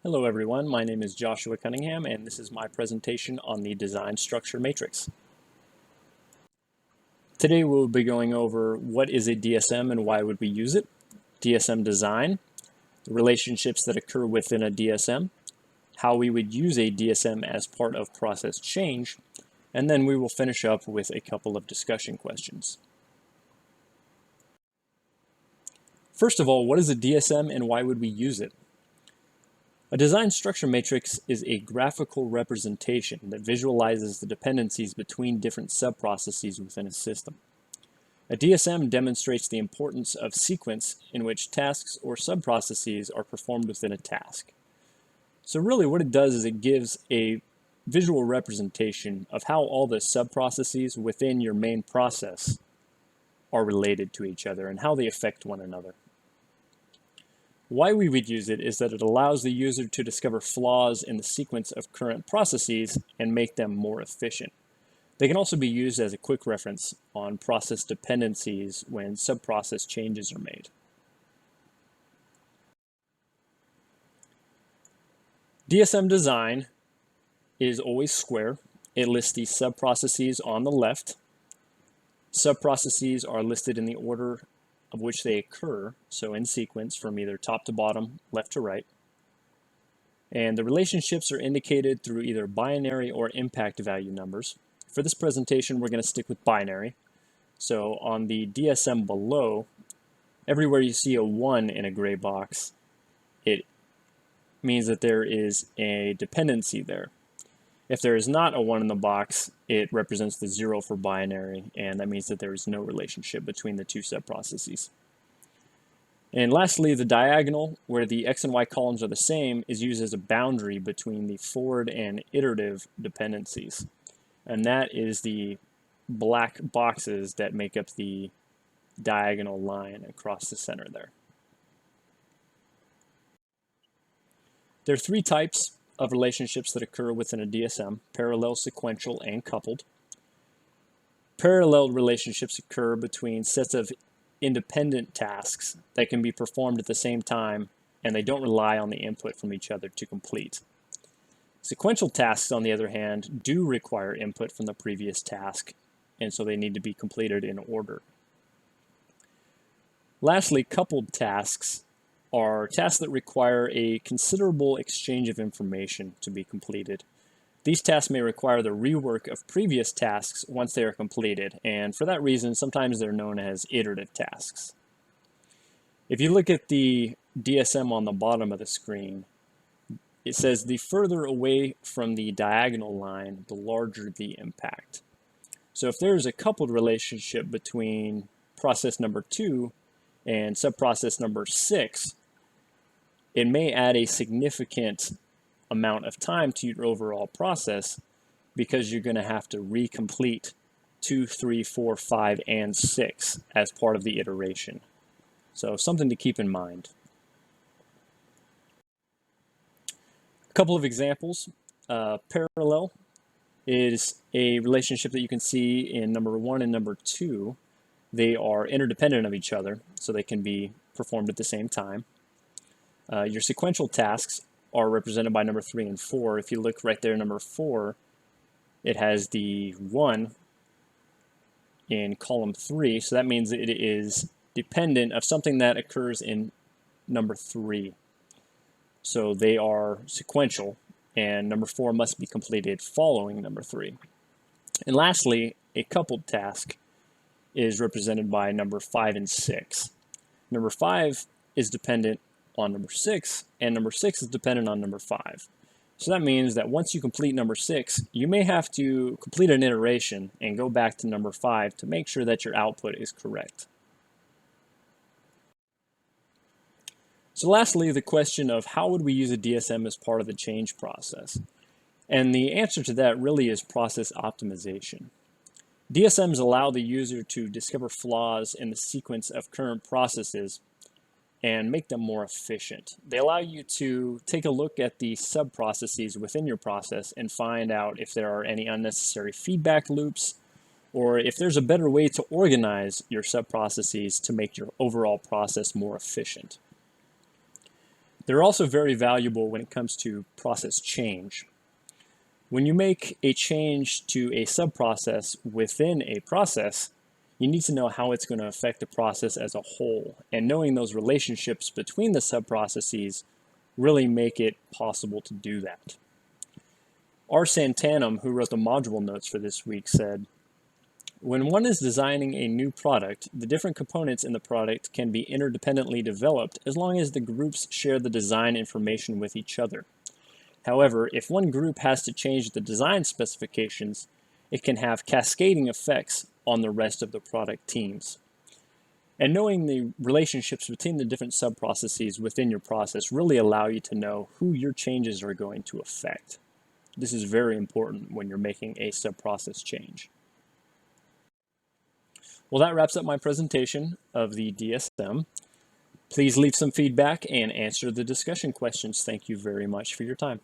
Hello everyone, my name is Joshua Cunningham and this is my presentation on the design structure matrix. Today we'll be going over what is a DSM and why would we use it, DSM design, the relationships that occur within a DSM, how we would use a DSM as part of process change, and then we will finish up with a couple of discussion questions. First of all, what is a DSM and why would we use it? A design structure matrix is a graphical representation that visualizes the dependencies between different subprocesses within a system. A DSM demonstrates the importance of sequence in which tasks or subprocesses are performed within a task. So really what it does is it gives a visual representation of how all the subprocesses within your main process are related to each other and how they affect one another. Why we would use it is that it allows the user to discover flaws in the sequence of current processes and make them more efficient. They can also be used as a quick reference on process dependencies when sub-process changes are made. DSM design is always square. It lists the sub-processes on the left. Sub-processes are listed in the order of which they occur, so in sequence from either top to bottom, left to right. And the relationships are indicated through either binary or impact value numbers. For this presentation, we're going to stick with binary. So on the DSM below, everywhere you see a 1 in a gray box, it means that there is a dependency there. If there is not a 1 in the box, it represents the 0 for binary, and that means that there is no relationship between the two subprocesses. And lastly, the diagonal, where the X and Y columns are the same, is used as a boundary between the forward and iterative dependencies. And that is the black boxes that make up the diagonal line across the center there. There are three types of relationships that occur within a DSM: parallel, sequential, and coupled. Parallel relationships occur between sets of independent tasks that can be performed at the same time, and they don't rely on the input from each other to complete. Sequential tasks, on the other hand, do require input from the previous task, and so they need to be completed in order. Lastly, coupled tasks are tasks that require a considerable exchange of information to be completed. These tasks may require the rework of previous tasks once they are completed, and for that reason, sometimes they're known as iterative tasks. If you look at the DSM on the bottom of the screen, it says the further away from the diagonal line, the larger the impact. So if there's a coupled relationship between process number 2 and subprocess number 6, it may add a significant amount of time to your overall process because you're going to have to recomplete 2, 3, 4, 5, and 6 as part of the iteration. So something to keep in mind. A couple of examples. Parallel is a relationship that you can see in number 1 and number 2. They are interdependent of each other, so they can be performed at the same time. Your sequential tasks are represented by number 3 and 4. If you look right there, number 4, it has the 1 in column 3, so that means it is dependent of something that occurs in number 3. So they are sequential, and number 4 must be completed following number 3. And lastly, a coupled task is represented by number 5 and 6. Number 5 is dependent on number 6, and number 6 is dependent on number 5. So that means that once you complete number 6, you may have to complete an iteration and go back to number 5 to make sure that your output is correct. So lastly, the question of how would we use a DSM as part of the change process? And the answer to that really is process optimization. DSMs allow the user to discover flaws in the sequence of current processes and make them more efficient. They allow you to take a look at the sub-processes within your process and find out if there are any unnecessary feedback loops, or if there's a better way to organize your sub-processes to make your overall process more efficient. They're also very valuable when it comes to process change. When you make a change to a subprocess within a process, you need to know how it's going to affect the process as a whole. And knowing those relationships between the subprocesses really make it possible to do that. R. Santanum, who wrote the module notes for this week, said, "When one is designing a new product, the different components in the product can be interdependently developed as long as the groups share the design information with each other. However, if one group has to change the design specifications, it can have cascading effects on the rest of the product teams." And knowing the relationships between the different subprocesses within your process really allow you to know who your changes are going to affect. This is very important when you're making a subprocess change. Well, that wraps up my presentation of the DSM. Please leave some feedback and answer the discussion questions. Thank you very much for your time.